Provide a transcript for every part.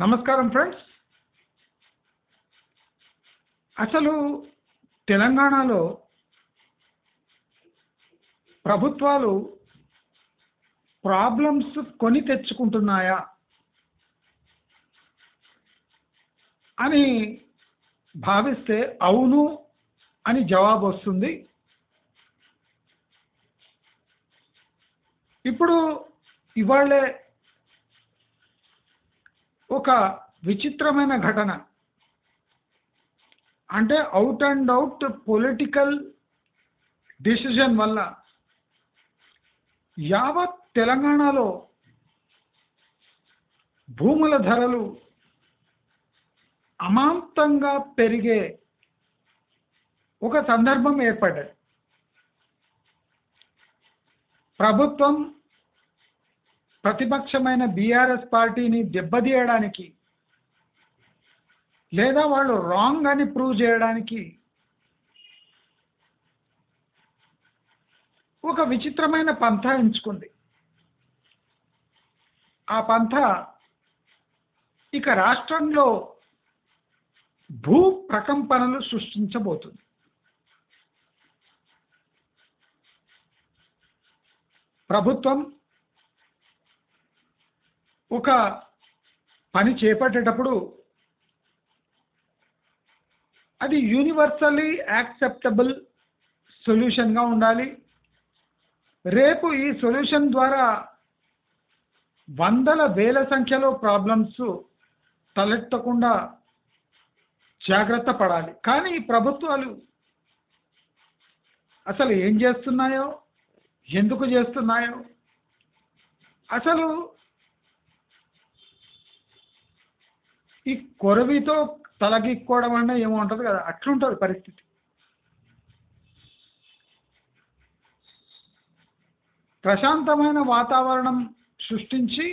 నమస్కారం ఫ్రెండ్స్. అసలు తెలంగాణలో ప్రభుత్వాలు ప్రాబ్లమ్స్ కొని తెచ్చుకుంటున్నాయా అని భావిస్తే అవును అని జవాబు వస్తుంది. ఇప్పుడు ఇవాళే ఒక విచిత్రమైన ఘటన, అంటే out and out political decision వల్ల యావత్ తెలంగాణలో భూముల ధరలు అమాంతంగా పెరిగే ఒక సందర్భం ఏర్పడ్డది. ప్రభుత్వం ప్రతిపక్షమైన బీఆర్ఎస్ పార్టీని దెబ్బతీయడానికి లేదా వాళ్ళు రాంగ్ అని ప్రూవ్ చేయడానికి ఒక విచిత్రమైన పంథా ఎంచుకుంది. ఆ పంథా ఇక రాష్ట్రంలో భూ ప్రకంపనలు సృష్టించబోతుంది. ప్రభుత్వం ఒక పని చేపట్టేటప్పుడు అది యూనివర్సల్లీ యాక్సెప్టబుల్ సొల్యూషన్గా ఉండాలి. రేపు ఈ సొల్యూషన్ ద్వారా వందల వేల సంఖ్యలో ప్రాబ్లమ్స్ తలెత్తకుండా జాగ్రత్త పడాలి. కానీ ప్రభుత్వాలు అసలు ఏం చేస్తున్నాయో, ఎందుకు చేస్తున్నాయో, అసలు ఈ కొరవితో తలగిక్కోవడం అన్న ఏమో ఉంటుంది కదా, అట్లుంటుంది పరిస్థితి. ప్రశాంతమైన వాతావరణం సృష్టించి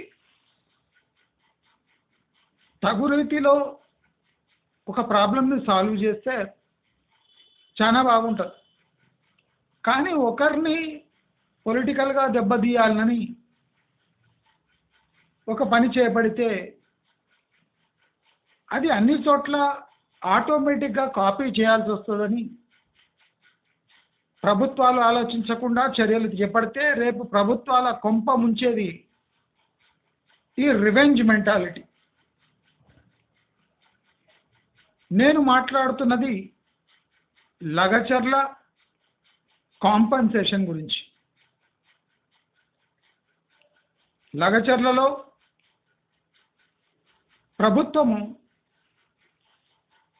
తగు రీతిలో ఒక ప్రాబ్లంని సాల్వ్ చేస్తే చాలా బాగుంటుంది. కానీ ఒకరిని పొలిటికల్గా దెబ్బతీయాలని ఒక పని చేపడితే అది అన్ని చోట్ల ఆటోమేటిక్గా కాపీ చేయాల్సి వస్తుందని ప్రభుత్వాలు ఆలోచించకుండా చర్యలు చేపడితే రేపు ప్రభుత్వాల కొంప ముంచేది ఈ రివెంజ్ మెంటాలిటీ. నేను మాట్లాడుతున్నది లగచర్ల కాంపన్సేషన్ గురించి. లగచర్లలో ప్రభుత్వము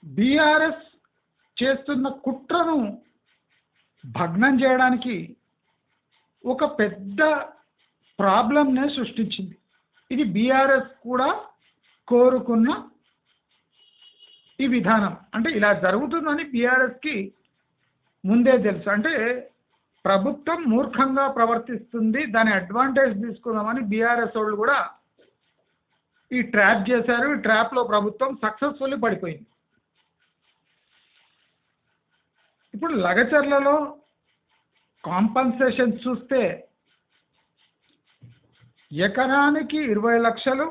బీఆర్ఎస్ చేస్తున్న కుట్రను భగ్నం చేయడానికి ఒక పెద్ద ప్రాబ్లంనే సృష్టించింది. ఇది బీఆర్ఎస్ కూడా కోరుకున్న ఈ విధానం. అంటే ఇలా జరుగుతుందని బీఆర్ఎస్కి ముందే తెలుసు. అంటే ప్రభుత్వం మూర్ఖంగా ప్రవర్తిస్తుంది, దాని అడ్వాంటేజ్ తీసుకుందామని బీఆర్ఎస్ వాళ్ళు కూడా ఈ ట్రాప్ చేశారు. ఈ ట్రాప్లో ప్రభుత్వం సక్సెస్ఫుల్లీ పడిపోయింది. ఇప్పుడు లగచర్లలో కాంపన్సేషన్ చూస్తే ఎకరానికి 20 లక్షలు,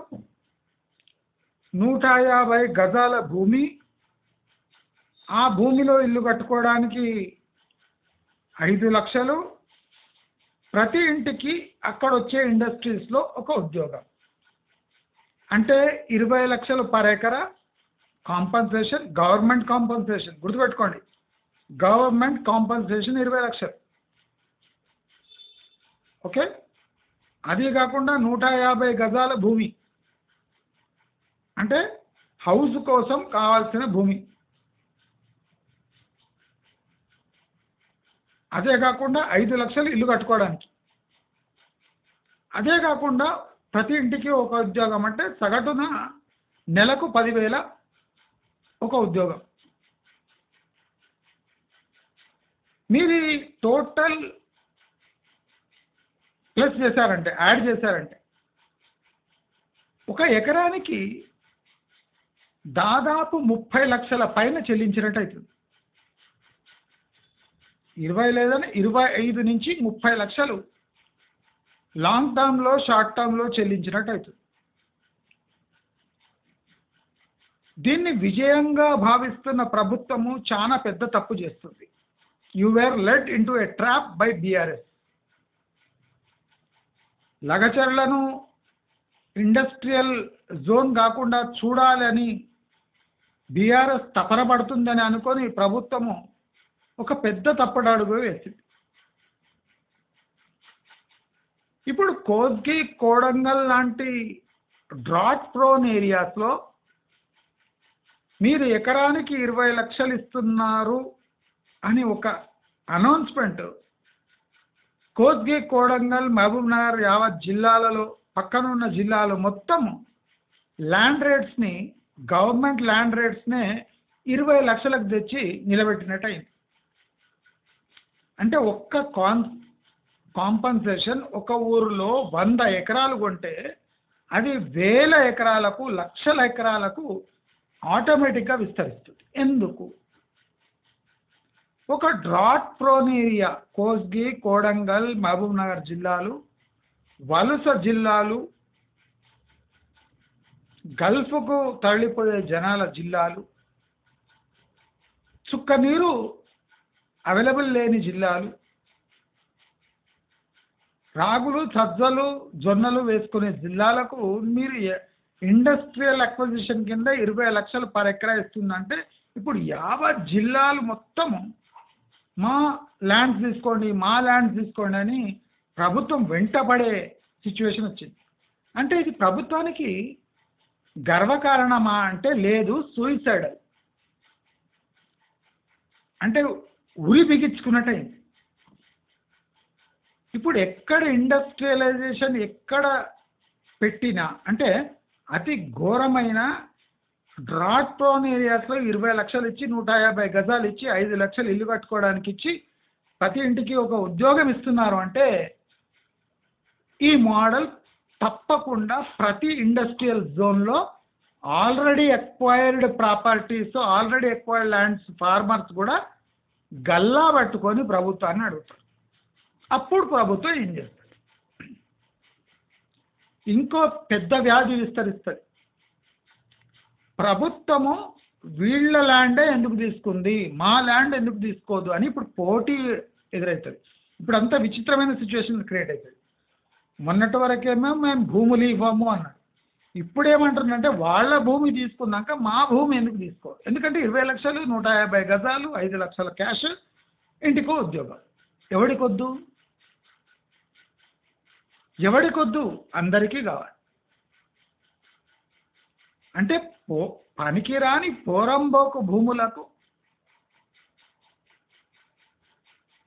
150 గజాల భూమి, ఆ భూమిలో ఇల్లు కట్టుకోవడానికి 5 లక్షలు, ప్రతి ఇంటికి అక్కడ వచ్చే ఇండస్ట్రీస్లో ఒక ఉద్యోగం, అంటే 20 లక్షలు పర్ ఎకరా కాంపన్సేషన్. గవర్నమెంట్ కాంపన్సేషన్ గుర్తుపెట్టుకోండి, గవర్నమెంట్ కాంపన్సేషన్ 20 లక్షలు. ఓకే, అది కాకుండా 150 గజాల భూమి, అంటే హౌస్ కోసం కావాల్సిన భూమి. అదే కాకుండా 5 లక్షలు ఇల్లు కట్టుకోవడానికి. అదే కాకుండా ప్రతి ఇంటికి ఒక ఉద్యోగం, అంటే సగటున నెలకు 10,000 ఒక ఉద్యోగం. మీరు టోటల్ ప్లస్ చేశారంటే, యాడ్ చేశారంటే ఒక ఎకరానికి దాదాపు 30 లక్షల పైన చెల్లించినట్టు అవుతుంది. 20 లేదని 25 నుంచి 30 లక్షలు లాంగ్ టర్మ్లో షార్ట్ టర్మ్లో చెల్లించినట్టు అవుతుంది. దీన్ని విజయంగా భావిస్తున్న ప్రభుత్వము చాలా పెద్ద తప్పు చేస్తుంది. You were led into a trap by BRS. లగచర్లను ఇండస్ట్రియల్ జోన్ కాకుండా చూడాలని బీఆర్ఎస్ తపనపడుతుందని అనుకొని ప్రభుత్వము ఒక పెద్ద తప్పడడుగు వేసింది. ఇప్పుడు కోస్గి, కోడంగల్ లాంటి డ్రాట్ ప్రోన్ ఏరియాస్లో మీరు ఎకరానికి 20 లక్షలు ఇస్తున్నారు అని ఒక అనౌన్స్మెంట్ కోస్గి, కోడంగల్, మహబూబ్ నగర్ యావత్ జిల్లాలలో పక్కనున్న జిల్లాలు మొత్తం ల్యాండ్ రేట్స్ని, గవర్నమెంట్ ల్యాండ్ రేట్స్నే 20 లక్షలకు తెచ్చి నిలబెట్టినట్టు అయింది. అంటే ఒక్క కాంపన్సేషన్ ఒక ఊరిలో 100 ఎకరాలు కొంటే అది 1000 ఎకరాలకు, లక్షల ఎకరాలకు ఆటోమేటిక్గా విస్తరిస్తుంది. ఎందుకు? ఒక drought prone area Kosgi, Kodangal, Mahabubnagar జిల్లాలు, వలస జిల్లాలు, గల్ఫ్కు తరలిపోయే జనాల జిల్లాలు, చుక్క నీరు అవైలబుల్ లేని జిల్లాలు, రాగులు, సజ్జలు, జొన్నలు వేసుకునే జిల్లాలకు మీరు ఇండస్ట్రియల్ అక్విజిషన్ కింద 20 లక్షలు పర్ ఎకరా ఇస్తుందంటే ఇప్పుడు యావత్ జిల్లాలు మొత్తము మా ల్యాండ్స్ తీసుకోండి, మా ల్యాండ్స్ తీసుకోండి అని ప్రభుత్వం వెంటపడే సిచ్యువేషన్ వచ్చింది. అంటే ఇది ప్రభుత్వానికి గర్వకారణమా అంటే లేదు, సూయిసైడల్. అంటే ఉరి బిగించుకున్నట్టయింది. ఇప్పుడు ఎక్కడ ఇండస్ట్రియలైజేషన్ ఎక్కడ పెట్టినా అంటే అతి ఘోరమైన డ్రాట్ ప్రోన్ ఏరియాస్లో 20 లక్షలు ఇచ్చి 150 గజాలు ఇచ్చి 5 లక్షలు ఇల్లు కట్టుకోవడానికి ఇచ్చి ప్రతి ఇంటికి ఒక ఉద్యోగం ఇస్తున్నారు అంటే ఈ మోడల్ తప్పకుండా ప్రతి ఇండస్ట్రియల్ జోన్లో already acquired properties, already acquired lands farmers కూడా గల్లా పట్టుకొని ప్రభుత్వాన్ని అడుగుతారు. అప్పుడు ప్రభుత్వం ఏం చేస్తుంది? ఇంకో పెద్ద వ్యాధి విస్తరిస్తుంది. ప్రభుత్వము వీళ్ళ ల్యాండే ఎందుకు తీసుకుంది, మా ల్యాండ్ ఎందుకు తీసుకోదు అని ఇప్పుడు పోటీ ఎదురవుతుంది. ఇప్పుడు అంతా విచిత్రమైన సిచ్యువేషన్ క్రియేట్ అవుతుంది. మొన్నటి వరకేమో మేము భూములు ఇవ్వము అన్నారు. ఇప్పుడు ఏమంటుందంటే వాళ్ళ భూమి తీసుకున్నాక మా భూమి ఎందుకు తీసుకోదు? ఎందుకంటే 20 లక్షలు, 150 గజాలు, 5 లక్షల క్యాష్, ఇంటికో ఉద్యోగం. ఎవడికొద్దు? ఎవడికొద్దు? అందరికీ కావాలి. అంటే పనికిరాని పోరంబోకు భూములకు,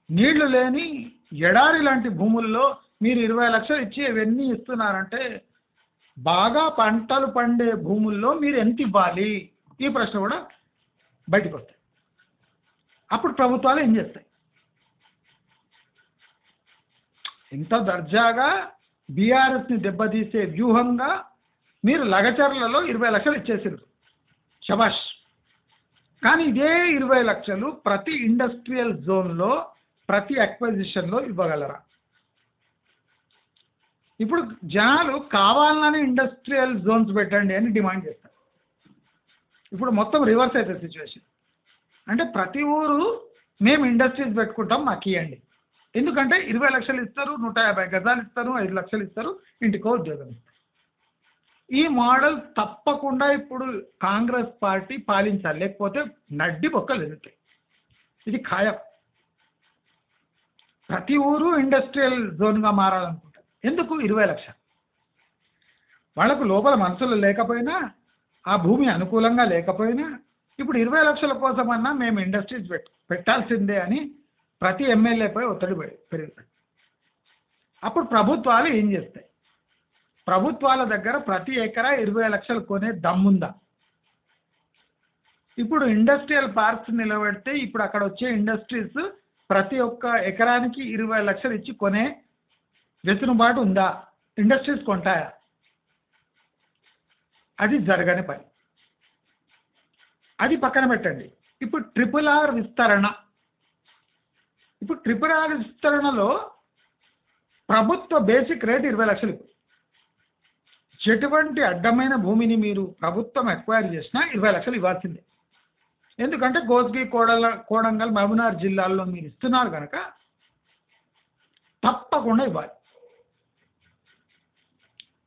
నీళ్లు లేని ఎడారి లాంటి భూముల్లో మీరు 20 లక్షలు ఇచ్చి ఇవన్నీ ఇస్తున్నారంటే బాగా పంటలు పండే భూముల్లో మీరు ఎంత ఇవ్వాలి? ఈ ప్రశ్న కూడా బయటకు వస్తాయి. అప్పుడు ప్రభుత్వాలు ఏం చేస్తాయి? ఇంత దర్జాగా బీఆర్ఎస్ని దెబ్బతీసే వ్యూహంగా మీరు లగచర్లలో 20 లక్షలు ఇచ్చేసారు, శబాష్. కానీ ఇదే 20 లక్షలు ప్రతి ఇండస్ట్రియల్ జోన్లో, ప్రతి అక్విజిషన్లో ఇవ్వగలరా? ఇప్పుడు జనాలు కావాలని ఇండస్ట్రియల్ జోన్స్ పెట్టండి అని డిమాండ్ చేస్తారు. ఇప్పుడు మొత్తం రివర్స్ అవుతుంది సిచ్యువేషన్. అంటే ప్రతి ఊరు మేము ఇండస్ట్రీస్ పెట్టుకుంటాం, మాకు ఇవ్వండి. ఎందుకంటే 20 లక్షలు ఇస్తారు, 150 గజాలు ఇస్తారు, 5 లక్షలు ఇస్తారు, ఇంటికో ఉద్యోగం ఇస్తారు. ఈ మోడల్ తప్పకుండా ఇప్పుడు కాంగ్రెస్ పార్టీ పాలించాలి, లేకపోతే నడ్డి బొక్కలు ఎదుగుతాయి. ఇది ఖాయం. ప్రతి ఊరు ఇండస్ట్రియల్ జోన్గా మారాలనుకుంటారు. ఎందుకు? 20 లక్షలు. వాళ్ళకు లోపల మనసులు లేకపోయినా, ఆ భూమి అనుకూలంగా లేకపోయినా ఇప్పుడు 20 లక్షల కోసమన్నా మేము ఇండస్ట్రీస్ పెట్టాల్సిందే అని ప్రతి ఎమ్మెల్యేపై ఒత్తిడి పెరుగుతుంది. అప్పుడు ప్రభుత్వాలు ఏం చేస్తాయి? ప్రభుత్వాల దగ్గర ప్రతి ఎకరా 20 లక్షలు కొనే దమ్ముందా? ఇప్పుడు ఇండస్ట్రియల్ పార్క్స్ నిలబెడితే ఇప్పుడు అక్కడ వచ్చే ఇండస్ట్రీస్ ప్రతి ఒక్క ఎకరానికి 20 లక్షలు ఇచ్చి కొనే వెసులుబాటు ఉందా? ఇండస్ట్రీస్ కొంటాయా? అది జరగని పని. అది పక్కన పెట్టండి. ఇప్పుడు RRR విస్తరణ. ఇప్పుడు RRR విస్తరణలో ప్రభుత్వ బేసిక్ రేట్ 20 లక్షలు. ఎటువంటి అడ్డమైన భూమిని మీరు ప్రభుత్వం ఎక్వైర్ చేసినా 20 లక్షలు ఇవ్వాల్సిందే. ఎందుకంటే గోస్గి కోడంగల్ మహబూబ్నగర్ జిల్లాల్లో మీరు ఇస్తున్నారు కనుక తప్పకుండా ఇవ్వాలి.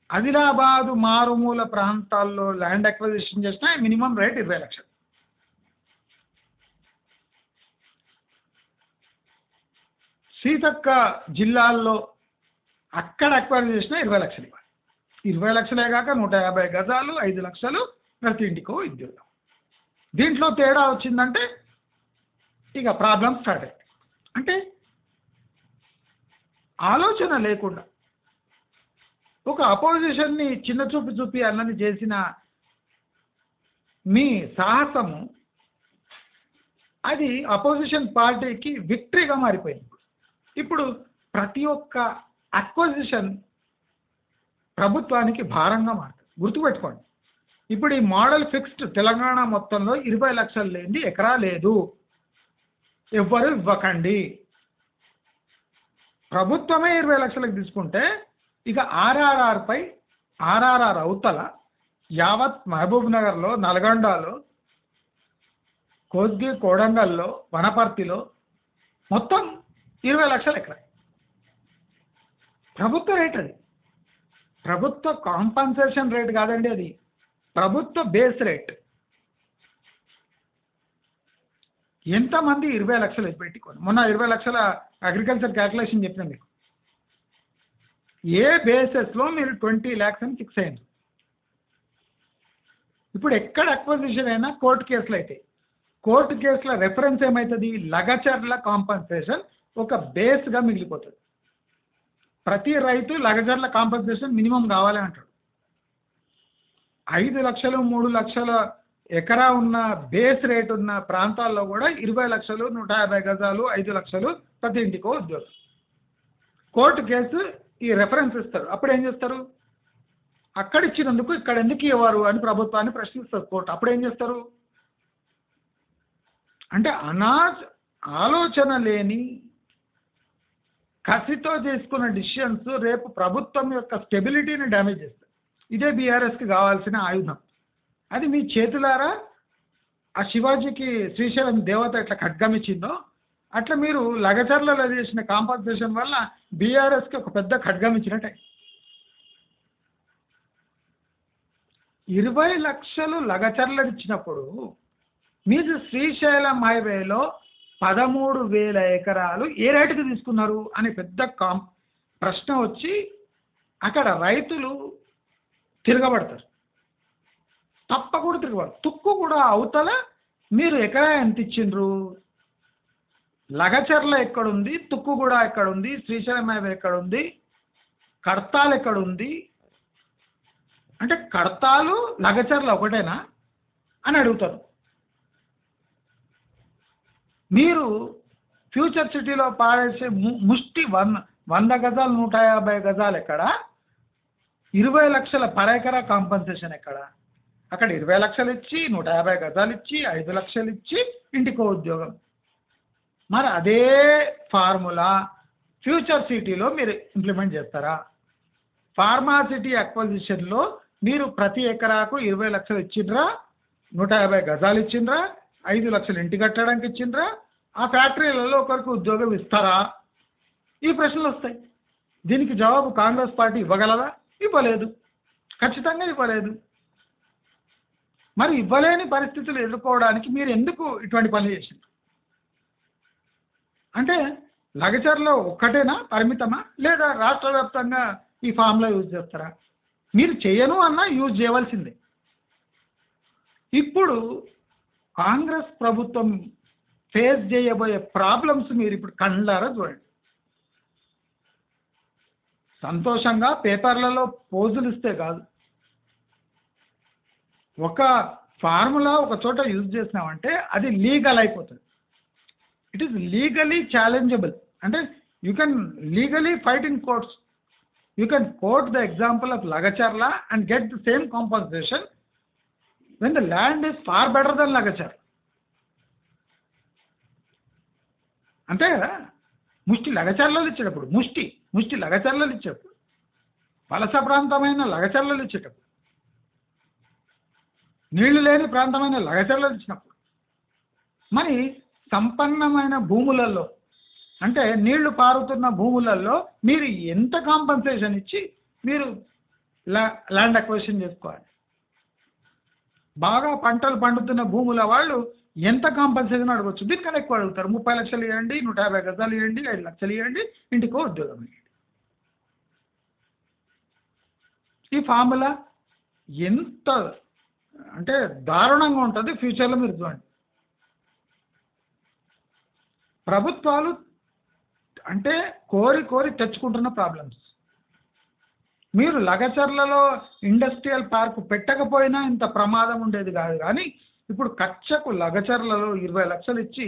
ఆదిలాబాదు మారుమూల ప్రాంతాల్లో ల్యాండ్ అక్విజిషన్ చేసినా మినిమం రేట్ 20 లక్షలు. సీతక్క జిల్లాల్లో అక్కడ అక్వైర్ చేసినా 20 లక్షలు ఇవ్వాలి. 20 లక్షలే కాక 150 గజాలు 5 లక్షలు ప్రతి ఇంటికో ఉద్యోగం. దీంట్లో తేడా వచ్చిందంటే ఇక ప్రాబ్లం స్టార్ట్ అయింది. అంటే ఆలోచన లేకుండా ఒక అపోజిషన్ని చిన్న చూపు చూపి అన్నది చేసిన మీ సాహసము అది అపోజిషన్ పార్టీకి విక్టరీగా మారిపోయింది. ఇప్పుడు ప్రతి ఒక్క అక్విజిషన్ ప్రభుత్వానికి భారంగా మారుతుంది. గుర్తుపెట్టుకోండి, ఇప్పుడు ఈ మోడల్ ఫిక్స్డ్ తెలంగాణ మొత్తంలో 20 లక్షలు లేని ఎకరా లేదు. ఎవ్వరు ఇవ్వకండి. ప్రభుత్వమే 20 లక్షలకు తీసుకుంటే ఇక ఆర్ఆర్ఆర్ అవతల యావత్ మహబూబ్ నగర్లో, నల్గొండలో, కోస్గి కోడంగల్లో, వనపర్తిలో మొత్తం 20 లక్షల ఎకరా ప్రభుత్వ రేట్. అది ప్రభుత్వ కాంపన్సేషన్ రేట్ కాదండి, అది ప్రభుత్వ బేస్ రేట్. ఎంతమంది 20 లక్షలు పెట్టుకోండి. మొన్న 20 లక్షల అగ్రికల్చర్ క్యాల్కులేషన్ చెప్పిన మీకు. ఏ బేసెస్లో మీరు 20 lakhs అని ఫిక్స్ అయింది. ఇప్పుడు ఎక్కడ అక్విజిషన్ అయినా కోర్టు కేసులు అవుతాయి. కోర్టు కేసుల రెఫరెన్స్ ఏమవుతుంది? లగచర్ల కాంపన్సేషన్ ఒక బేస్గా మిగిలిపోతుంది. ప్రతి రైతు లగచర్ల కాంపన్సేషన్ మినిమం కావాలి అంటాడు. 5 లక్షలు 3 లక్షల ఎకరా ఉన్న బేస్ రేట్ ఉన్న ప్రాంతాల్లో కూడా 20 లక్షలు 150 గజాలు 5 లక్షలు ప్రతి ఇంటికో ఉద్యోగం. కోర్టు కేసు ఈ రెఫరెన్స్ ఇస్తారు. అప్పుడు ఏం చేస్తారు? అక్కడ ఇచ్చినందుకు ఇక్కడ ఎందుకు ఇవ్వరు అని ప్రభుత్వాన్ని ప్రశ్నిస్తారు కోర్టు. అప్పుడు ఏం చేస్తారు? అంటే ఆలోచన లేని కసితో చేసుకున్న డిసిషన్స్ రేపు ప్రభుత్వం యొక్క స్టెబిలిటీని డ్యామేజ్ చేస్తాయి. ఇదే బీఆర్ఎస్కి కావాల్సిన ఆయుధం. అది మీ చేతులారా ఆ శివాజీకి శ్రీశైలం దేవత ఎట్లా ఖడ్గం ఇచ్చిందో అట్లా మీరు లగచర్లలో చేసిన కాంపన్సేషన్ వల్ల బీఆర్ఎస్కి ఒక పెద్ద ఖడ్గం ఇచ్చినట్టే. 20 లక్షలు లగచర్లు ఇచ్చినప్పుడు మీరు శ్రీశైలం హైవేలో 13,000 ఎకరాలు ఏ రేటుకి తీసుకున్నారు అనే పెద్ద ప్రశ్న వచ్చి అక్కడ రైతులు తిరగబడతారు. తప్పకుండా తిరగబడతారు. తుక్కు కూడా అవతల మీరు ఎకరా ఎంత ఇచ్చిండ్రు? లగచర్ల ఎక్కడుంది? తుక్కు కూడా ఎక్కడుంది? శ్రీశైలం హైవే ఎక్కడుంది? కడతాలు ఎక్కడుంది? అంటే కడతాలు లగచర్ల ఒకటేనా అని అడుగుతారు. మీరు ఫ్యూచర్ సిటీలో పాడేసే ముష్టి 100 గజాలు 150 గజాలు ఎక్కడ? 20 లక్షల పర్ ఎకరా కాంపన్సేషన్ ఎక్కడ? అక్కడ 20 లక్షలు ఇచ్చి 150 గజాలు ఇచ్చి 5 లక్షలు ఇచ్చి ఇంటికో ఉద్యోగం. మరి అదే ఫార్ములా ఫ్యూచర్ సిటీలో మీరు ఇంప్లిమెంట్ చేస్తారా? ఫార్మాసిటీ అక్విజిషన్లో మీరు ప్రతి ఎకరాకు 20 లక్షలు ఇచ్చిండ్రా? 150 గజాలు ఇచ్చిండ్రా? 5 లక్షలు ఇంటి కట్టడానికి ఇచ్చిండ్రా? ఆ ఫ్యాక్టరీలలో ఒకరికి ఉద్యోగం ఇస్తారా? ఈ ప్రశ్నలు వస్తాయి. దీనికి జవాబు కాంగ్రెస్ పార్టీ ఇవ్వగలదా? ఇవ్వలేదు. ఖచ్చితంగా ఇవ్వలేదు. మరి ఇవ్వలేని పరిస్థితులు ఎదుర్కోవడానికి మీరు ఎందుకు ఇటువంటి పనులు చేసిండ్రు? అంటే లగచర్లో ఒక్కటేనా పరిమితమా, లేదా రాష్ట్ర వ్యాప్తంగా ఈ ఫామ్లో యూజ్ చేస్తారా? మీరు చేయను అన్నా యూజ్ చేయవలసిందే. ఇప్పుడు కాంగ్రెస్ ప్రభుత్వం ఫేస్ చేయబోయే ప్రాబ్లమ్స్ మీరు ఇప్పుడు కళ్ళారా చూడండి. సంతోషంగా పేపర్లలో పోజులు ఇస్తే కాదు, ఒక ఫార్ములా ఒక చోట యూజ్ చేసినామంటే అది లీగల్ అయిపోతుంది. It is legally challengeable. అంటే you can legally fight in courts. You can quote the example of Lagacharla and get the same compensation when the land is far better than Lagacharla. అంతే కదా? ముష్టి లగచర్లలో ఇచ్చేటప్పుడు ముష్టి లగచర్లలో ఇచ్చేటప్పుడు వలస ప్రాంతమైన లగచర్లలు ఇచ్చేటప్పుడు, నీళ్లు లేని ప్రాంతమైన లగచర్లలు ఇచ్చినప్పుడు, మరి సంపన్నమైన భూములలో అంటే నీళ్లు పారుతున్న భూములలో మీరు ఎంత కాంపన్సేషన్ ఇచ్చి మీరు ల్యాండ్ అక్విజిషన్ చేసుకోవాలి? బాగా పంటలు పండుతున్న భూముల వాళ్ళు ఎంత కాంపన్సేషన్ అడగవచ్చు? దీనికన్నా ఎక్కువ అడుగుతారు. 30 లక్షలు ఇవ్వండి, 150 గజాలు ఇవ్వండి, 5 లక్షలు ఇవ్వండి, ఇంటికో ఉద్యోగం ఇవ్వండి. ఈ ఫార్ములా ఎంత అంటే దారుణంగా ఉంటుంది. ఫ్యూచర్లో మీరు చూడండి. ప్రభుత్వాలు అంటే కోరి కోరి తెచ్చుకుంటున్న ప్రాబ్లమ్స్. మీరు లగచర్లలో ఇండస్ట్రియల్ పార్క్ పెట్టకపోయినా ఇంత ప్రమాదం ఉండేది కాదు. కానీ ఇప్పుడు కచ్చకు లగచర్లలో 20 లక్షలు ఇచ్చి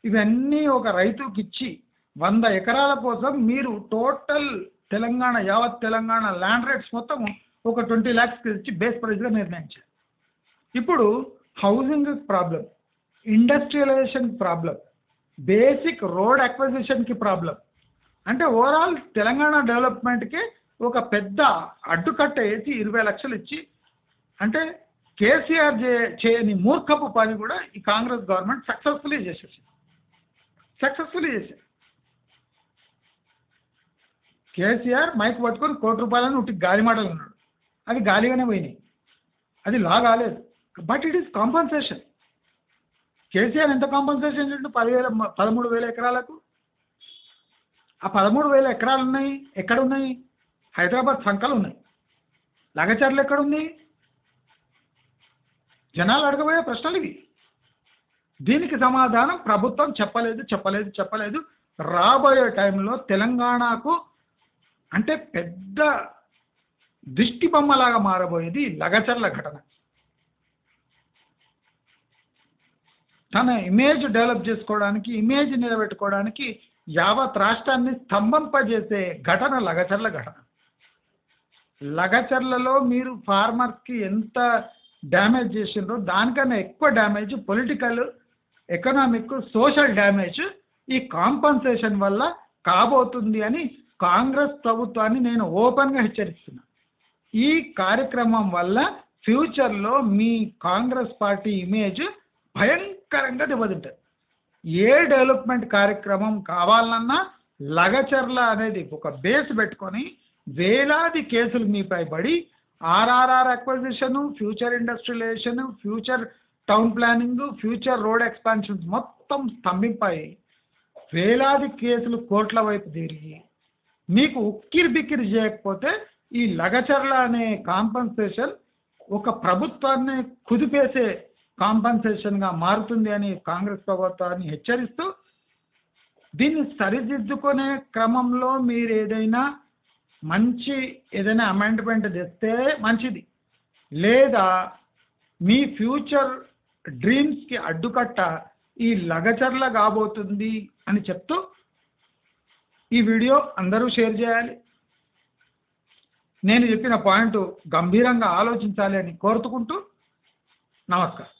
ఇవన్నీ ఒక రైతుకి ఇచ్చి 100 ఎకరాల కోసం మీరు టోటల్ తెలంగాణ యావత్ తెలంగాణ ల్యాండ్ రేట్స్ మొత్తం ఒక 20 lakhs ఇచ్చి బేస్ ప్రైస్గా నిర్ణయించారు. ఇప్పుడు housing problem, industrialisation problem, basic road అక్విజిషన్కి ప్రాబ్లం. అంటే ఓవరాల్ తెలంగాణ డెవలప్మెంట్కి ఒక పెద్ద అడ్డుకట్ట వేసి 20 లక్షలు ఇచ్చి, అంటే కేసీఆర్ చేయని మూర్ఖపు పని కూడా ఈ కాంగ్రెస్ గవర్నమెంట్ సక్సెస్ఫుల్లీ చేసేసింది. కేసీఆర్ మైక్ పట్టుకొని ₹1 కోటి ఉట్టి గాలి మాటలు అన్నాడు. అది గాలిగానే పోయినాయి, అది లా కాలేదు. But it is compensation. KCR ఎంత కాంపన్సేషన్ చేసిండు? 13,000 ఎకరాలకు. ఆ 13,000 ఎకరాలు ఉన్నాయి, ఎక్కడ ఉన్నాయి? హైదరాబాద్ సంకలు ఉన్నాయి. లగచర్లు ఎక్కడుంది? జనాలు అడగబోయే ప్రశ్నలు ఇవి. దీనికి సమాధానం ప్రభుత్వం చెప్పలేదు. రాబోయే టైంలో తెలంగాణకు అంటే పెద్ద దిష్టి బొమ్మలాగా మారబోయేది లగచర్ల ఘటన. తన ఇమేజ్ డెవలప్ చేసుకోవడానికి, ఇమేజ్ నిలబెట్టుకోవడానికి యావత్ రాష్ట్రాన్ని స్తంభింపజేసే ఘటన లగచర్ల ఘటన. లగచర్లలో మీరు ఫార్మర్స్కి ఎంత డ్యామేజ్ చేసిండ్రో దానికన్నా ఎక్కువ damage political, economic, social damage ఈ కాంపన్సేషన్ వల్ల కాబోతుంది అని కాంగ్రెస్ ప్రభుత్వాన్ని నేను ఓపెన్గా హెచ్చరిస్తున్నా. ఈ కార్యక్రమం వల్ల ఫ్యూచర్లో మీ కాంగ్రెస్ పార్టీ ఇమేజ్ భయంకరంగా దెబ్బతింటుంది. ఏ డెవలప్మెంట్ కార్యక్రమం కావాలన్నా లగచర్ల అనేది ఒక బేస్ పెట్టుకొని వేలాది కేసులు మీపై పడి RRR acquisition, future industrialisation, future town planning, future road expansions మొత్తం స్తంభింపాయి. వేలాది కేసులు కోర్టుల వైపు తిరిగి మీకు ఉక్కిరి బిక్కిరి చేయకపోతే ఈ లగచర్ల అనే కాంపన్సేషన్ ఒక ప్రభుత్వాన్ని కుదిపేసే కాంపన్సేషన్గా మారుతుంది అని కాంగ్రెస్ ప్రభుత్వాన్ని హెచ్చరిస్తూ, దీన్ని సరిదిద్దుకునే క్రమంలో మీరు ఏదైనా అమెండ్మెంట్ తెస్తే మంచిది, లేదా మీ ఫ్యూచర్ డ్రీమ్స్కి అడ్డుకట్ట ఈ లగచర్ల కాబోతుంది అని చెప్తూ ఈ వీడియో అందరూ షేర్ చేయాలి. నేను చెప్పిన పాయింట్ గంభీరంగా ఆలోచించాలి అని కోరుకుంటూ నమస్కారం.